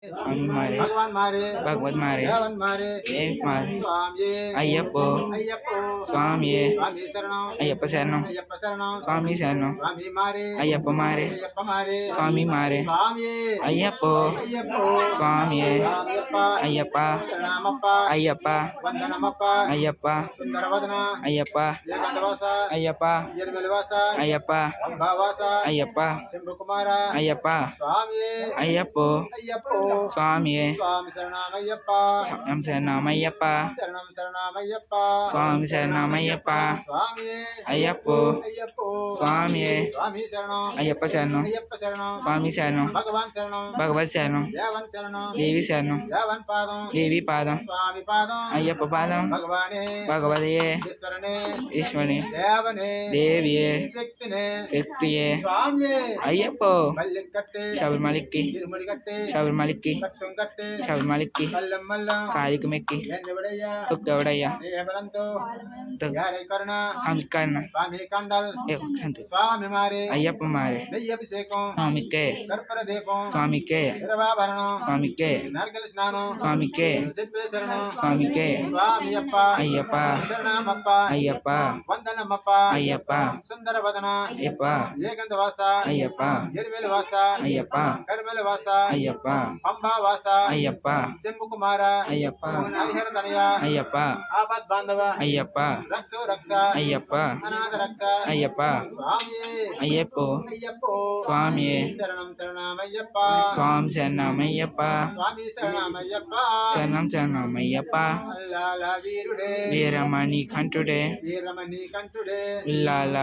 स्वामी मारे भगवान मारे भगवत मारे देवन मारे देव मारे स्वामी अय्यप्पो अय्यप्पो स्वामी स्वामी शरणम अय्यप्प शरणम अय्यप्प शरणम स्वामी शरणम स्वामी मारे अय्यप्प मारे अय्यप्प मारे स्वामी मारे स्वामी अय्यप्पो अय्यप्पो स्वामी स्वामियप्प अय्यप्प शरणमप्प अय्यप्प वंदनमप्प अय्यप्प सुंदरवदन अय्यप्प ఏకాంతవాస अय्यप्प ఎనిమెలవాస अय्यप्प అంబావాస अय्यप्प శంభుకుమార अय्यप्प స్వామి अय्यप्पो అయ్యప్పో स्वामी స్వామి శరణమయ్యప్ప शरणं शरणमय्यप्प శరణం శరణమయ్యప్ప स्वामी शरणमय्यप्प స్వామి अय्यप्पो అయ్యప్పో स्वामी స్వామి శరణం अय्यप्प शरणं అయ్యప్ప శరణం स्वामी शरणं భగవాన్ శరణం भगवत शरणं దేవన్ శరణం देवी शरणं దేవన్ పాదం देवी पादं స్వామి పాదం अय्यप्प पादं భగవానే भगवते ఈశ్వరనే ईश्वरे దేవనే देविये శక్తినే शक्तिये స్వామి अय्यप्पो మల్లిం కట్టే शबरिमलक्की ఇరుముడి కట్టే शबरिमलक्की కట్టం కట్టే शबरिमलक्की కల్లం మల్లం कालिकमेक्की ఎన్నెవడయ్యా तुक्कवड़ैया దేవలంతో तो యారే కరుణ हम करना స్వామి కండల్ एक घंटे స్వామి మారే अय्यप्प मारे నెయ్యభిషేకం स्वामी के కర్పూర దీపం स्वामी के నిరవాభరణం स्वामी के నార్గల స్నానం स्वामी के సిద్ధేశ్వరణం स्वामी के స్వామి అప్ప अय्यप्प శరణమప్ప अय्यप्प వందనమప్ప अय्यप्प సుందరవదన अय्यप्प ఏకంతవాస अय्यप्प ఎరివేల వాస अय्यप्प కరిమేల వాస अय्यप्प పంబా వాస अय्यप्प శంభు కుమార अय्यप्प హరిహర తనయ अय्यप्प ఆపద్ బాంధవ अय्यप्प రక్షో రక్ష अय्यप्प అనాథ రక్ష अय्यप्प స్వామి अय्यप्पो అయ్యప్పో स्वामी శరణం శరణమయ్యప్ప स्वाम शरणमय्यप्प స్వామి శరణమయ్యప్ప शरणं शरणमय्यप्प అల్లాల వీరుడే వీరమణి కంఠుడే వీరమణి కంఠుడే ఉల్లాల